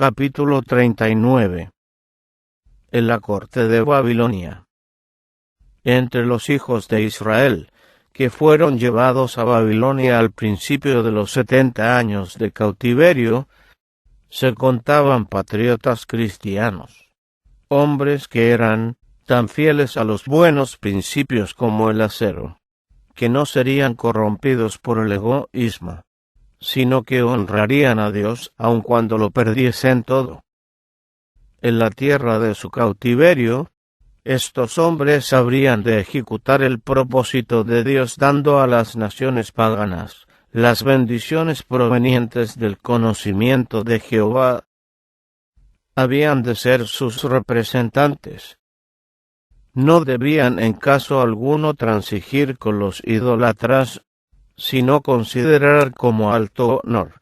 Capítulo 39. En la corte de Babilonia. Entre los hijos de Israel, que fueron llevados a Babilonia al principio de los 70 años de cautiverio, se contaban patriotas cristianos, hombres que eran tan fieles a los buenos principios como el acero, que no serían corrompidos por el egoísmo, sino que honrarían a Dios aun cuando lo perdiesen todo. En la tierra de su cautiverio, estos hombres habrían de ejecutar el propósito de Dios dando a las naciones paganas las bendiciones provenientes del conocimiento de Jehová. Habían de ser sus representantes. No debían en caso alguno transigir con los idólatras, sino considerar como alto honor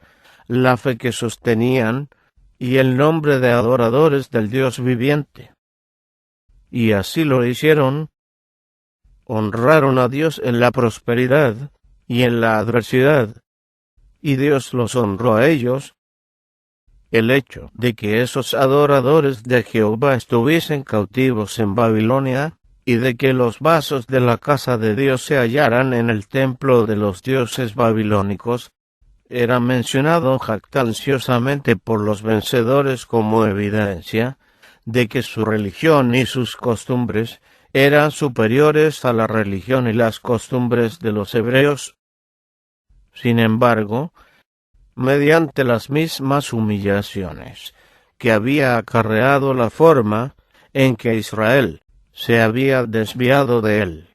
la fe que sostenían y el nombre de adoradores del Dios viviente. Y así lo hicieron. Honraron a Dios en la prosperidad y en la adversidad, y Dios los honró a ellos. El hecho de que esos adoradores de Jehová estuviesen cautivos en Babilonia, y de que los vasos de la casa de Dios se hallaran en el templo de los dioses babilónicos, era mencionado jactanciosamente por los vencedores como evidencia de que su religión y sus costumbres eran superiores a la religión y las costumbres de los hebreos. Sin embargo, mediante las mismas humillaciones que había acarreado la forma en que Israel se había desviado de él,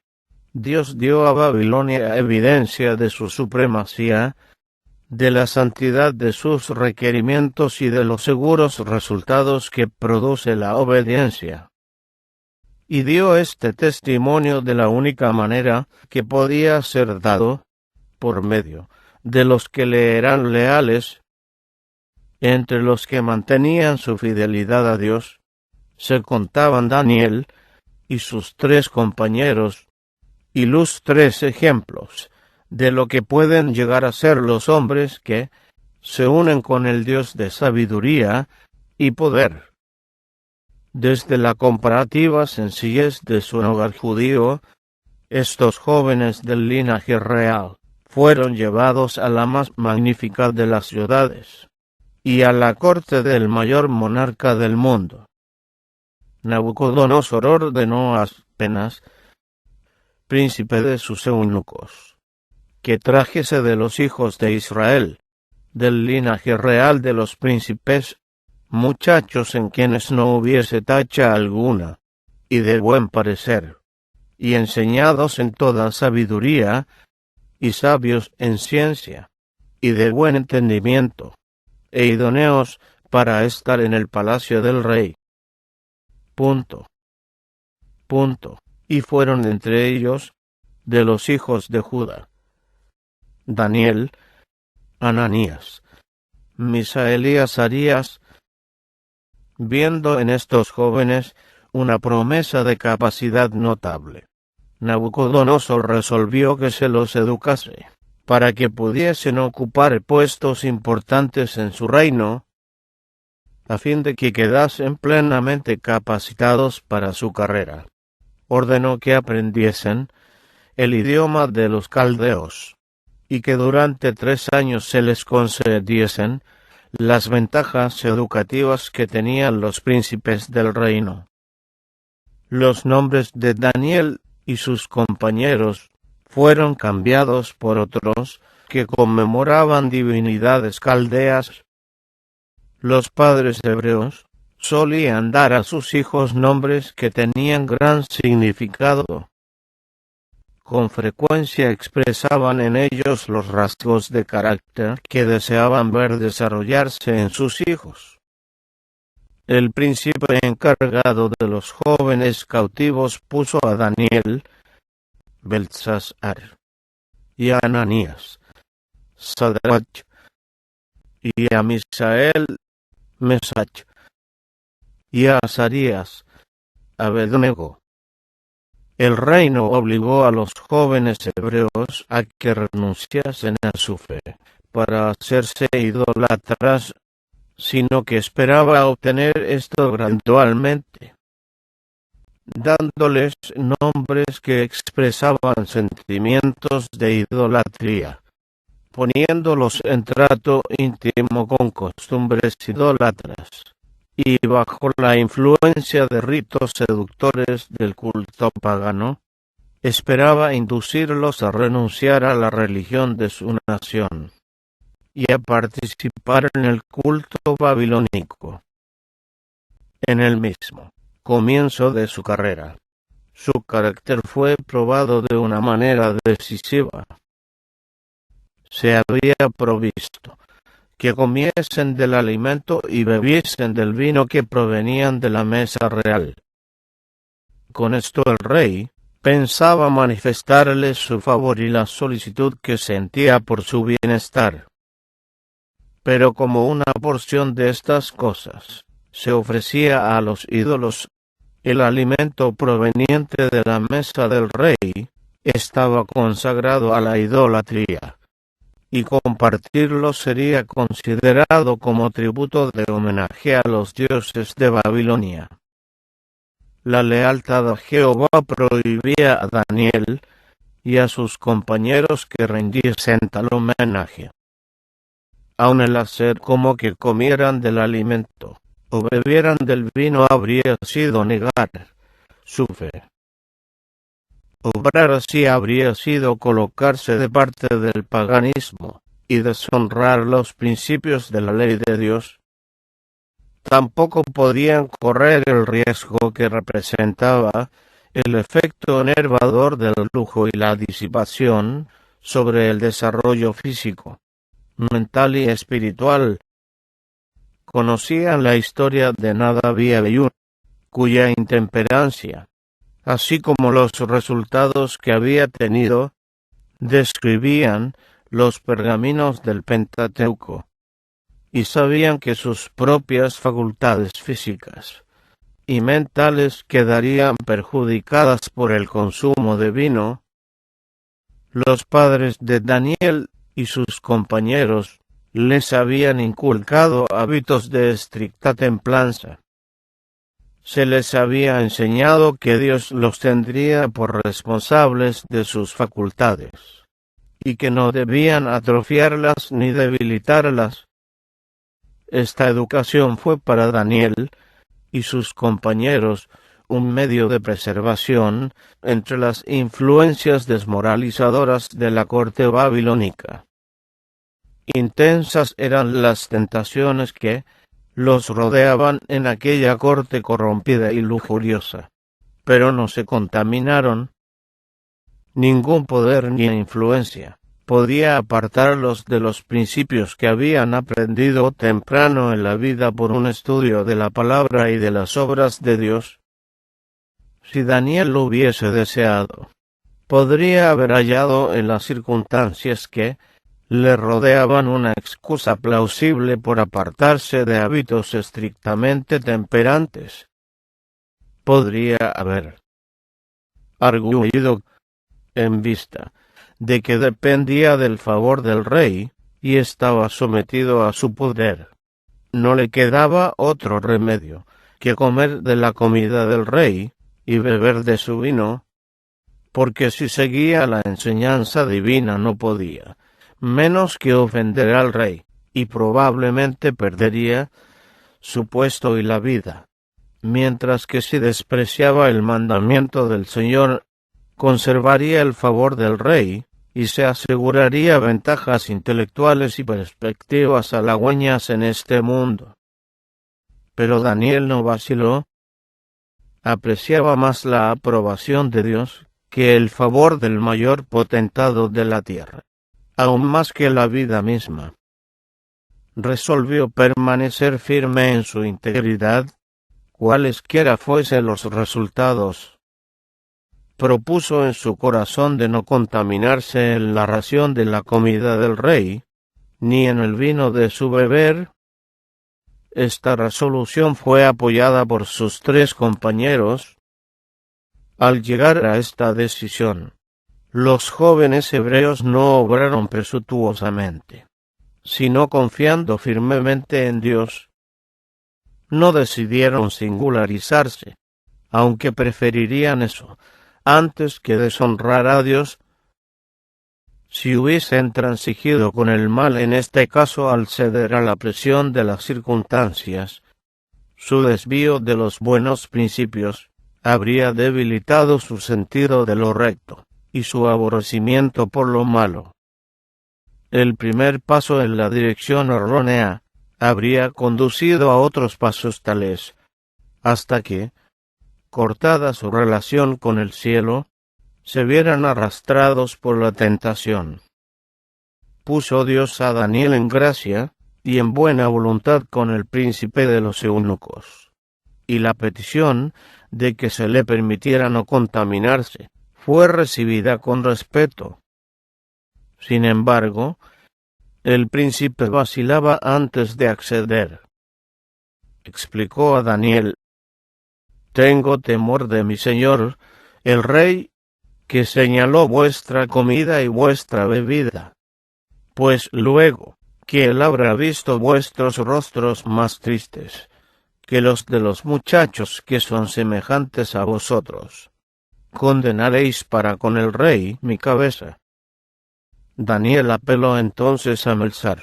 Dios dio a Babilonia evidencia de su supremacía, de la santidad de sus requerimientos y de los seguros resultados que produce la obediencia. Y dio este testimonio de la única manera que podía ser dado, por medio de los que le eran leales. Entre los que mantenían su fidelidad a Dios, se contaban Daniel y sus 3 compañeros, ilustres ejemplos de lo que pueden llegar a ser los hombres que se unen con el Dios de sabiduría y poder. Desde la comparativa sencillez de su hogar judío, estos jóvenes del linaje real fueron llevados a la más magnífica de las ciudades, y a la corte del mayor monarca del mundo. Nabucodonosor ordenó a Aspenaz, príncipe de sus eunucos, que trajese de los hijos de Israel, del linaje real de los príncipes, muchachos en quienes no hubiese tacha alguna, y de buen parecer, y enseñados en toda sabiduría, y sabios en ciencia, y de buen entendimiento, e idóneos para estar en el palacio del rey. Y fueron entre ellos, de los hijos de Judá, Daniel, Ananías, Misael y Azarías. Viendo en estos jóvenes una promesa de capacidad notable, Nabucodonosor resolvió que se los educase, para que pudiesen ocupar puestos importantes en su reino, a fin de que quedasen plenamente capacitados para su carrera. Ordenó que aprendiesen el idioma de los caldeos, y que durante 3 años se les concediesen las ventajas educativas que tenían los príncipes del reino. Los nombres de Daniel y sus compañeros fueron cambiados por otros que conmemoraban divinidades caldeas. Los padres hebreos solían dar a sus hijos nombres que tenían gran significado. Con frecuencia expresaban en ellos los rasgos de carácter que deseaban ver desarrollarse en sus hijos. El príncipe encargado de los jóvenes cautivos puso a Daniel, Beltsasar, y a Ananías, Sadrach, y a Misael, Mesach, y a Azarías, Abednego. El reino obligó a los jóvenes hebreos a que renunciasen a su fe para hacerse idólatras, sino que esperaba obtener esto gradualmente, dándoles nombres que expresaban sentimientos de idolatría, poniéndolos en trato íntimo con costumbres idólatras, y bajo la influencia de ritos seductores del culto pagano, esperaba inducirlos a renunciar a la religión de su nación y a participar en el culto babilónico. En el mismo comienzo de su carrera, su carácter fue probado de una manera decisiva. Se había provisto que comiesen del alimento y bebiesen del vino que provenían de la mesa real. Con esto el rey pensaba manifestarles su favor y la solicitud que sentía por su bienestar. Pero como una porción de estas cosas se ofrecía a los ídolos, el alimento proveniente de la mesa del rey estaba consagrado a la idolatría, y compartirlo sería considerado como tributo de homenaje a los dioses de Babilonia. La lealtad a Jehová prohibía a Daniel y a sus compañeros que rendiesen tal homenaje. Aun el hacer como que comieran del alimento o bebieran del vino habría sido negar su fe. Obrar así habría sido colocarse de parte del paganismo y deshonrar los principios de la ley de Dios. Tampoco podían correr el riesgo que representaba el efecto enervador del lujo y la disipación sobre el desarrollo físico, mental y espiritual. Conocían la historia de Nadab y Abiú, cuya intemperancia, así como los resultados que había tenido, describían los pergaminos del Pentateuco, y sabían que sus propias facultades físicas y mentales quedarían perjudicadas por el consumo de vino. Los padres de Daniel y sus compañeros les habían inculcado hábitos de estricta templanza. Se les había enseñado que Dios los tendría por responsables de sus facultades, y que no debían atrofiarlas ni debilitarlas. Esta educación fue para Daniel y sus compañeros un medio de preservación entre las influencias desmoralizadoras de la corte babilónica. Intensas eran las tentaciones que los rodeaban en aquella corte corrompida y lujuriosa, pero no se contaminaron. Ningún poder ni influencia podía apartarlos de los principios que habían aprendido temprano en la vida por un estudio de la palabra y de las obras de Dios. Si Daniel lo hubiese deseado, podría haber hallado en las circunstancias que le rodeaban una excusa plausible por apartarse de hábitos estrictamente temperantes. Podría haber arguido, en vista de que dependía del favor del rey y estaba sometido a su poder, no le quedaba otro remedio que comer de la comida del rey y beber de su vino, porque si seguía la enseñanza divina no podía menos que ofender al rey, y probablemente perdería su puesto y la vida, mientras que si despreciaba el mandamiento del Señor, conservaría el favor del rey, y se aseguraría ventajas intelectuales y perspectivas halagüeñas en este mundo. Pero Daniel no vaciló. Apreciaba más la aprobación de Dios que el favor del mayor potentado de la tierra, aún más que la vida misma. Resolvió permanecer firme en su integridad, cualesquiera fuesen los resultados. Propuso en su corazón de no contaminarse en la ración de la comida del rey, ni en el vino de su beber. Esta resolución fue apoyada por sus 3 compañeros. Al llegar a esta decisión, los jóvenes hebreos no obraron presuntuosamente, sino confiando firmemente en Dios. No decidieron singularizarse, aunque preferirían eso antes que deshonrar a Dios. Si hubiesen transigido con el mal en este caso al ceder a la presión de las circunstancias, su desvío de los buenos principios habría debilitado su sentido de lo recto y su aborrecimiento por lo malo. El primer paso en la dirección errónea habría conducido a otros pasos tales, hasta que, cortada su relación con el cielo, se vieran arrastrados por la tentación. Puso Dios a Daniel en gracia y en buena voluntad con el príncipe de los eunucos, y la petición de que se le permitiera no contaminarse fue recibida con respeto. Sin embargo, el príncipe vacilaba antes de acceder. Explicó a Daniel: «Tengo temor de mi señor, el rey, que señaló vuestra comida y vuestra bebida, pues luego que él habrá visto vuestros rostros más tristes que los de los muchachos que son semejantes a vosotros, condenaréis para con el rey mi cabeza». Daniel apeló entonces a Melzar,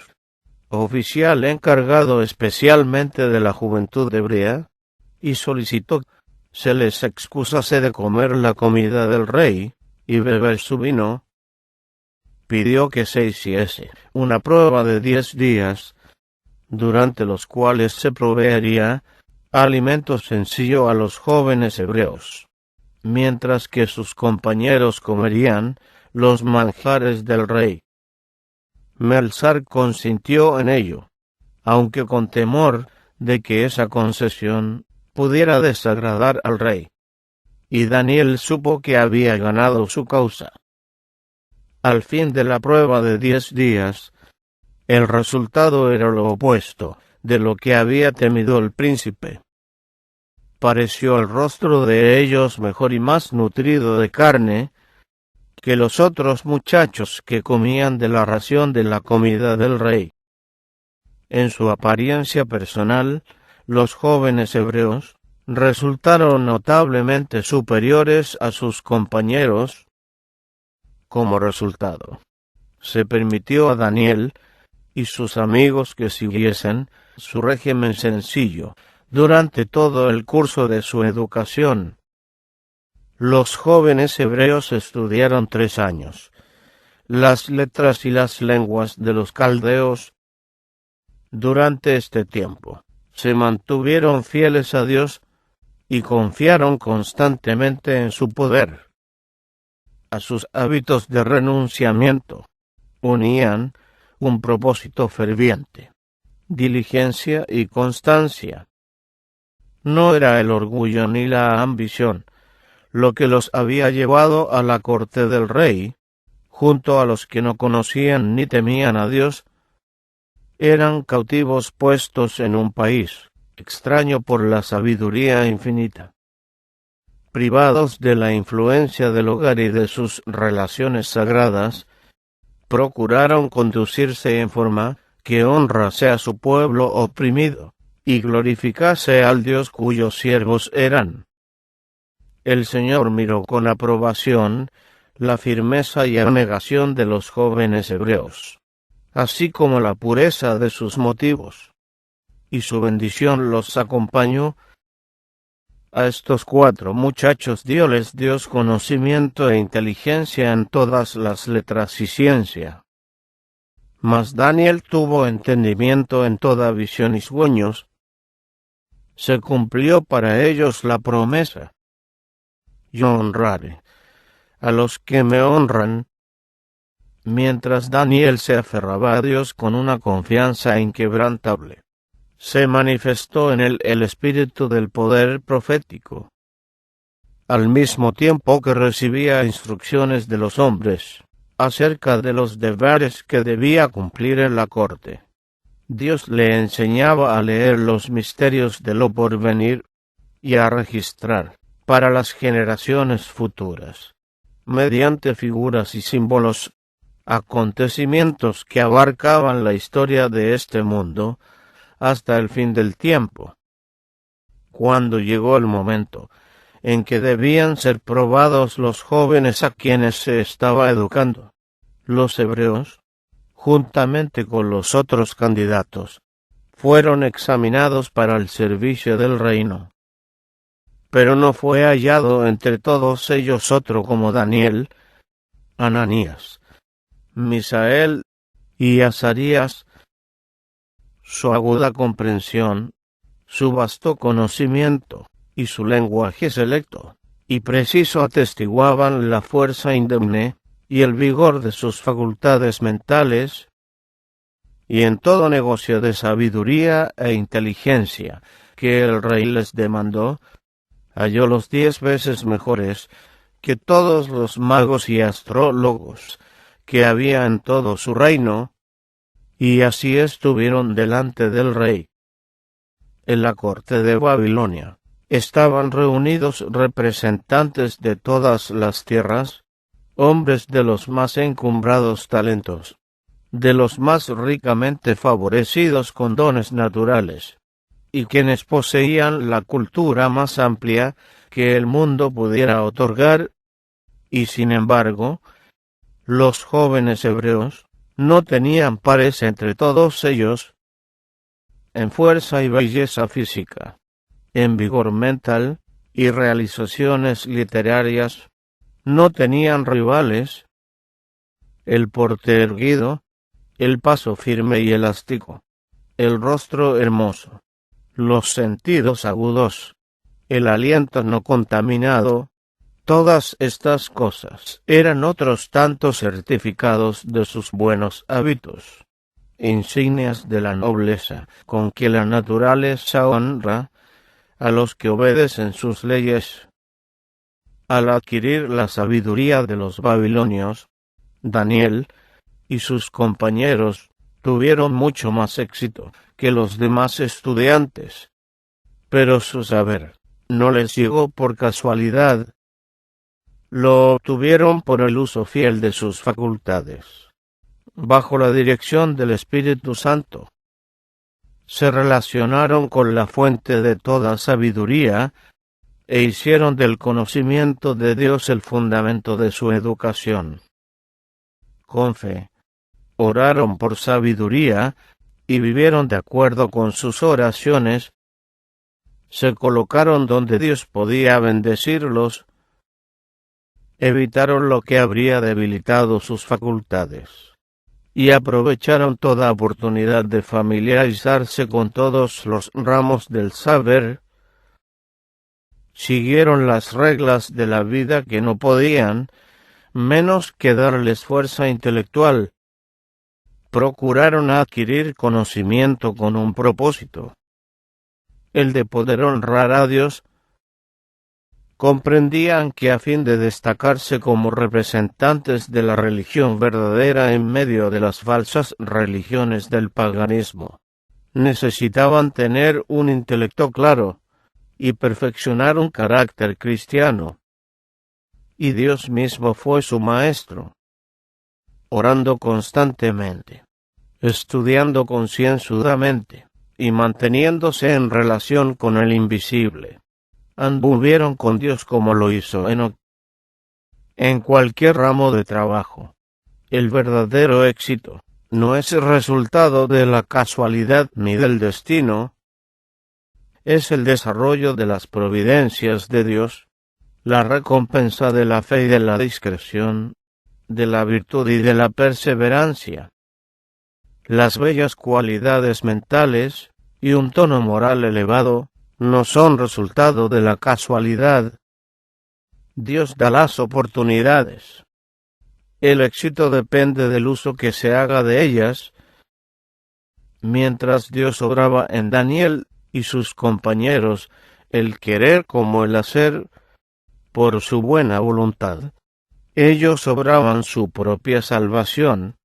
oficial encargado especialmente de la juventud hebrea, y solicitó se les excusase de comer la comida del rey y beber su vino. Pidió que se hiciese una prueba de 10 días, durante los cuales se proveería alimento sencillo a los jóvenes hebreos, mientras que sus compañeros comerían los manjares del rey. Melzar consintió en ello, aunque con temor de que esa concesión pudiera desagradar al rey. Y Daniel supo que había ganado su causa. Al fin de la prueba de 10 días, el resultado era lo opuesto de lo que había temido el príncipe. Pareció el rostro de ellos mejor y más nutrido de carne que los otros muchachos que comían de la ración de la comida del rey. En su apariencia personal, los jóvenes hebreos resultaron notablemente superiores a sus compañeros. Como resultado, se permitió a Daniel y sus amigos que siguiesen su régimen sencillo durante todo el curso de su educación. Los jóvenes hebreos estudiaron 3 años las letras y las lenguas de los caldeos. Durante este tiempo, se mantuvieron fieles a Dios y confiaron constantemente en su poder. A sus hábitos de renunciamiento unían un propósito ferviente, diligencia y constancia. No era el orgullo ni la ambición lo que los había llevado a la corte del rey, junto a los que no conocían ni temían a Dios. Eran cautivos puestos en un país extraño por la sabiduría infinita. Privados de la influencia del hogar y de sus relaciones sagradas, procuraron conducirse en forma que honrase a su pueblo oprimido y glorificase al Dios cuyos siervos eran. El Señor miró con aprobación la firmeza y abnegación de los jóvenes hebreos, así como la pureza de sus motivos, y su bendición los acompañó. A estos 4 muchachos dióles Dios conocimiento e inteligencia en todas las letras y ciencia. Mas Daniel tuvo entendimiento en toda visión y sueños. Se cumplió para ellos la promesa: yo honraré a los que me honran. Mientras Daniel se aferraba a Dios con una confianza inquebrantable, se manifestó en él el espíritu del poder profético. Al mismo tiempo que recibía instrucciones de los hombres acerca de los deberes que debía cumplir en la corte, Dios le enseñaba a leer los misterios de lo porvenir y a registrar para las generaciones futuras, mediante figuras y símbolos, acontecimientos que abarcaban la historia de este mundo hasta el fin del tiempo. Cuando llegó el momento en que debían ser probados los jóvenes a quienes se estaba educando, los hebreos, juntamente con los otros candidatos, fueron examinados para el servicio del reino. Pero no fue hallado entre todos ellos otro como Daniel, Ananías, Misael y Azarías. Su aguda comprensión, su vasto conocimiento y su lenguaje selecto y preciso atestiguaban la fuerza indemne y el vigor de sus facultades mentales, y en todo negocio de sabiduría e inteligencia que el rey les demandó, halló los 10 veces mejores que todos los magos y astrólogos que había en todo su reino, y así estuvieron delante del rey. En la corte de Babilonia estaban reunidos representantes de todas las tierras, hombres de los más encumbrados talentos, de los más ricamente favorecidos con dones naturales, y quienes poseían la cultura más amplia que el mundo pudiera otorgar, y sin embargo, los jóvenes hebreos no tenían pares entre todos ellos, en fuerza y belleza física, en vigor mental y realizaciones literarias, no tenían rivales, el porte erguido, el paso firme y elástico, el rostro hermoso, los sentidos agudos, el aliento no contaminado. Todas estas cosas eran otros tantos certificados de sus buenos hábitos, insignias de la nobleza con que la naturaleza honra a los que obedecen sus leyes. Al adquirir la sabiduría de los babilonios, Daniel y sus compañeros tuvieron mucho más éxito que los demás estudiantes, pero su saber no les llegó por casualidad. Lo obtuvieron por el uso fiel de sus facultades, bajo la dirección del Espíritu Santo. Se relacionaron con la fuente de toda sabiduría e hicieron del conocimiento de Dios el fundamento de su educación. Con fe, oraron por sabiduría y vivieron de acuerdo con sus oraciones. Se colocaron donde Dios podía bendecirlos. Evitaron lo que habría debilitado sus facultades, y aprovecharon toda oportunidad de familiarizarse con todos los ramos del saber. Siguieron las reglas de la vida que no podían menos que darles fuerza intelectual. Procuraron adquirir conocimiento con un propósito, el de poder honrar a Dios. Comprendían que a fin de destacarse como representantes de la religión verdadera en medio de las falsas religiones del paganismo, necesitaban tener un intelecto claro y perfeccionar un carácter cristiano. Y Dios mismo fue su maestro. Orando constantemente, estudiando concienzudamente y manteniéndose en relación con el invisible, anduvieron con Dios como lo hizo Enoc. En cualquier ramo de trabajo, el verdadero éxito no es el resultado de la casualidad ni del destino, es el desarrollo de las providencias de Dios, la recompensa de la fe y de la discreción, de la virtud y de la perseverancia. Las bellas cualidades mentales y un tono moral elevado no son resultado de la casualidad. Dios da las oportunidades. El éxito depende del uso que se haga de ellas. Mientras Dios obraba en Daniel y sus compañeros el querer como el hacer por su buena voluntad, ellos obraban su propia salvación.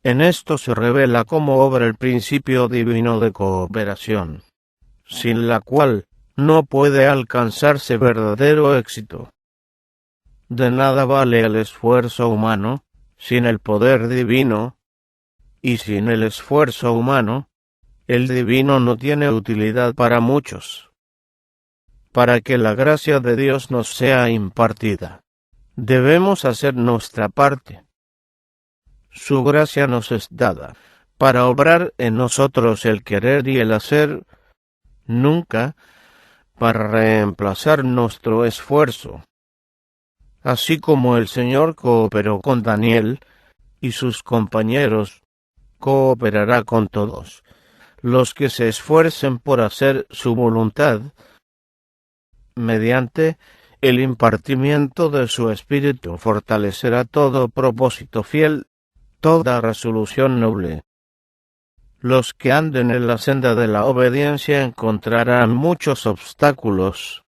En esto se revela cómo obra el principio divino de cooperación, sin la cual no puede alcanzarse verdadero éxito. De nada vale el esfuerzo humano Sin el poder divino y sin el esfuerzo humano, el divino no tiene utilidad para muchos. Para que la gracia de Dios nos sea impartida, debemos hacer nuestra parte. Su gracia nos es dada para obrar en nosotros el querer y el hacer, nunca para reemplazar nuestro esfuerzo. Así como el Señor cooperó con Daniel y sus compañeros, cooperará con todos los que se esfuercen por hacer su voluntad, mediante el impartimiento de su Espíritu fortalecerá todo propósito fiel, toda resolución noble. Los que anden en la senda de la obediencia encontrarán muchos obstáculos.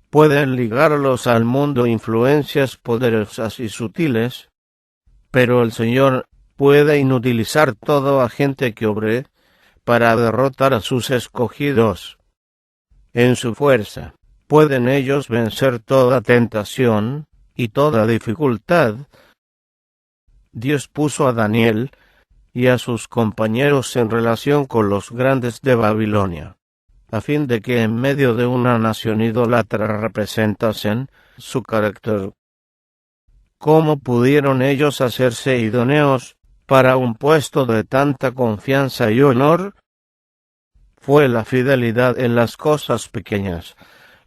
Pueden ligarlos al mundo influencias poderosas y sutiles, pero el Señor puede inutilizar todo agente que obre para derrotar a sus escogidos. En su fuerza pueden ellos vencer toda tentación y toda dificultad. Dios puso a Daniel y a sus compañeros en relación con los grandes de Babilonia, a fin de que en medio de una nación idólatra representasen su carácter. ¿Cómo pudieron ellos hacerse idóneos para un puesto de tanta confianza y honor? Fue la fidelidad en las cosas pequeñas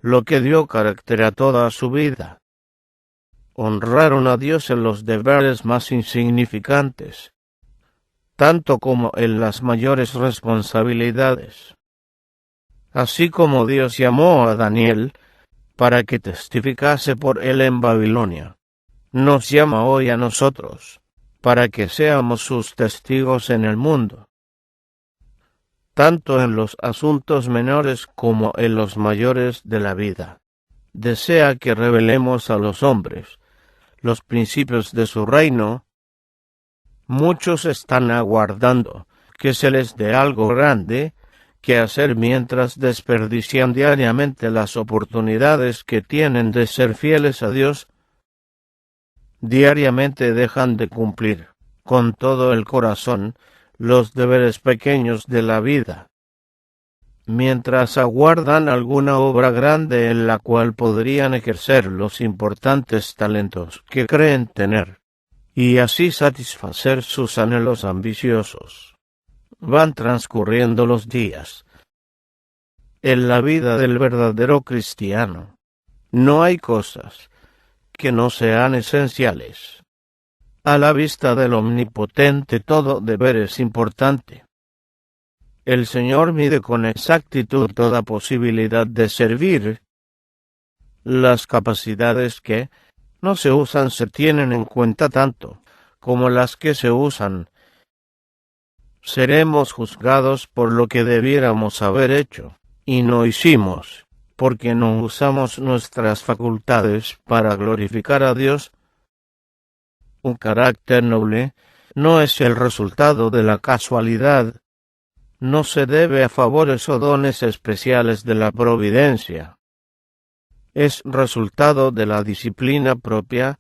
lo que dio carácter a toda su vida. Honraron a Dios en los deberes más insignificantes, tanto como en las mayores responsabilidades. Así como Dios llamó a Daniel para que testificase por él en Babilonia, nos llama hoy a nosotros para que seamos sus testigos en el mundo, tanto en los asuntos menores como en los mayores de la vida. Desea que revelemos a los hombres los principios de su reino. Muchos están aguardando que se les dé algo grande que hacer mientras desperdician diariamente las oportunidades que tienen de ser fieles a Dios. Diariamente dejan de cumplir con todo el corazón los deberes pequeños de la vida, mientras aguardan alguna obra grande en la cual podrían ejercer los importantes talentos que creen tener, y así satisfacer sus anhelos ambiciosos. Van transcurriendo los días. En la vida del verdadero cristiano no hay cosas que no sean esenciales. A la vista del Omnipotente todo deber es importante. El Señor mide con exactitud toda posibilidad de servir. Las capacidades que no se usan se tienen en cuenta tanto como las que se usan. Seremos juzgados por lo que debiéramos haber hecho y no hicimos, porque no usamos nuestras facultades para glorificar a Dios. Un carácter noble no es el resultado de la casualidad, no se debe a favores o dones especiales de la providencia. Es resultado de la disciplina propia,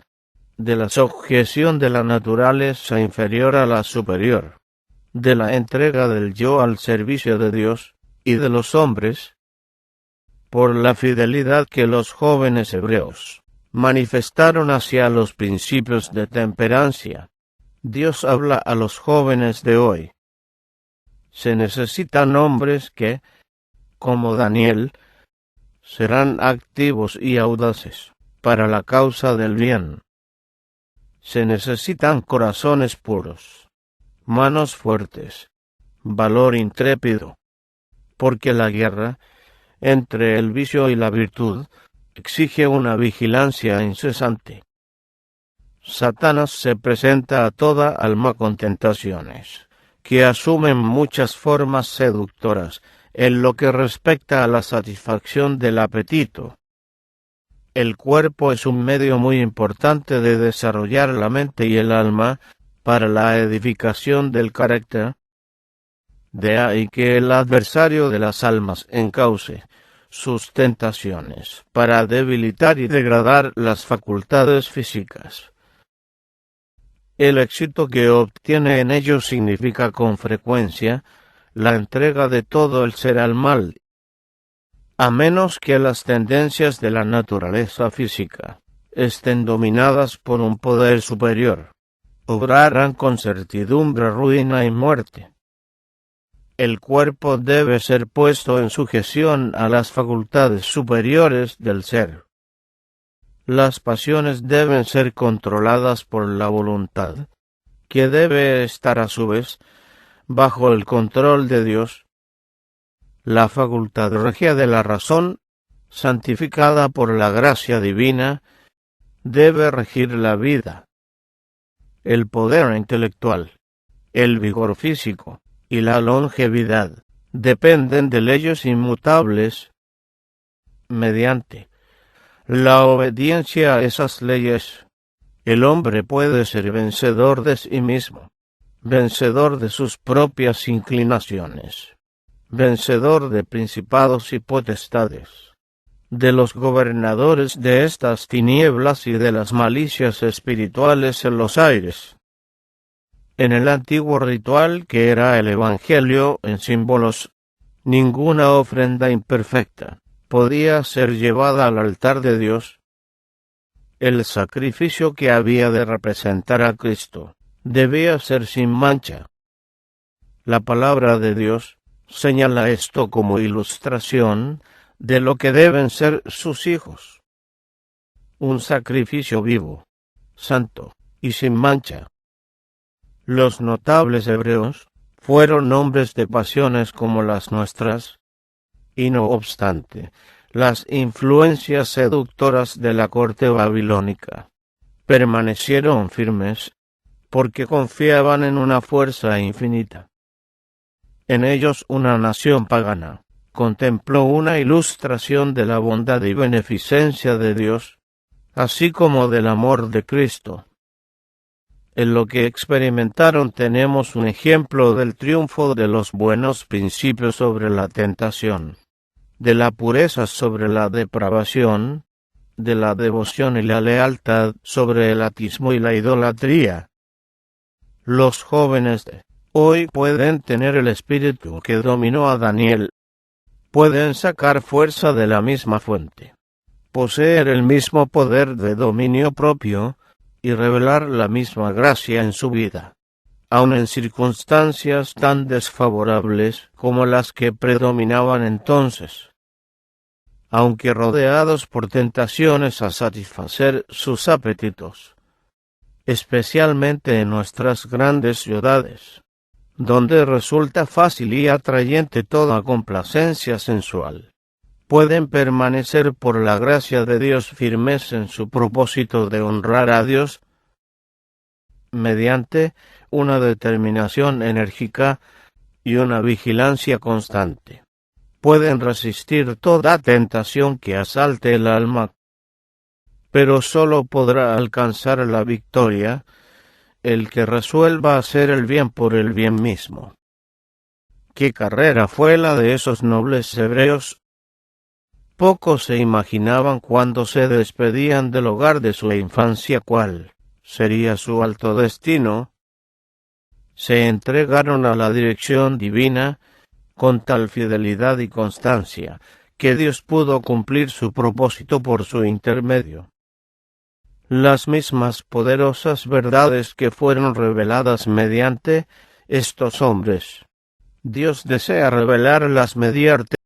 de la sujeción de la naturaleza inferior a la superior, de la entrega del yo al servicio de Dios y de los hombres, por la fidelidad que los jóvenes hebreos manifestaron hacia los principios de temperancia. Dios habla a los jóvenes de hoy. Se necesitan hombres que, como Daniel, serán activos y audaces para la causa del bien. Se necesitan corazones puros, manos fuertes, valor intrépido, porque la guerra entre el vicio y la virtud exige una vigilancia incesante. Satanás se presenta a toda alma con tentaciones, que asumen muchas formas seductoras en lo que respecta a la satisfacción del apetito. El cuerpo es un medio muy importante de desarrollar la mente y el alma para la edificación del carácter. De ahí que el adversario de las almas encauce sus tentaciones para debilitar y degradar las facultades físicas. El éxito que obtiene en ellos significa con frecuencia la entrega de todo el ser al mal, a menos que las tendencias de la naturaleza física estén dominadas por un poder superior. Obrarán con certidumbre, ruina y muerte. El cuerpo debe ser puesto en sujeción a las facultades superiores del ser. Las pasiones deben ser controladas por la voluntad, que debe estar a su vez bajo el control de Dios. La facultad regia de la razón, santificada por la gracia divina, debe regir la vida. El poder intelectual, el vigor físico y la longevidad dependen de leyes inmutables. Mediante la obediencia a esas leyes, el hombre puede ser vencedor de sí mismo, vencedor de sus propias inclinaciones, vencedor de principados y potestades, de los gobernadores de estas tinieblas y de las malicias espirituales en los aires. En el antiguo ritual, que era el Evangelio en símbolos, ninguna ofrenda imperfecta podía ser llevada al altar de Dios. El sacrificio que había de representar a Cristo debía ser sin mancha. La palabra de Dios señala esto como ilustración de lo que deben ser sus hijos. Un sacrificio vivo, santo y sin mancha. Los notables hebreos fueron hombres de pasiones como las nuestras, y no obstante, las influencias seductoras de la corte babilónica permanecieron firmes, porque confiaban en una fuerza infinita. En ellos una nación pagana contempló una ilustración de la bondad y beneficencia de Dios, así como del amor de Cristo. En lo que experimentaron tenemos un ejemplo del triunfo de los buenos principios sobre la tentación, de la pureza sobre la depravación, de la devoción y la lealtad sobre el ateísmo y la idolatría. Los jóvenes de hoy pueden tener el espíritu que dominó a Daniel, pueden sacar fuerza de la misma fuente, poseer el mismo poder de dominio propio y revelar la misma gracia en su vida, aun en circunstancias tan desfavorables como las que predominaban entonces. Aunque rodeados por tentaciones a satisfacer sus apetitos, especialmente en nuestras grandes ciudades, donde resulta fácil y atrayente toda complacencia sensual, pueden permanecer por la gracia de Dios firmes en su propósito de honrar a Dios, mediante una determinación enérgica y una vigilancia constante. Pueden resistir toda tentación que asalte el alma, pero sólo podrá alcanzar la victoria el que resuelva hacer el bien por el bien mismo. ¿Qué carrera fue la de esos nobles hebreos? Pocos se imaginaban cuando se despedían del hogar de su infancia cuál sería su alto destino. Se entregaron a la dirección divina con tal fidelidad y constancia, que Dios pudo cumplir su propósito por su intermedio. Las mismas poderosas verdades que fueron reveladas mediante estos hombres, Dios desea revelarlas mediante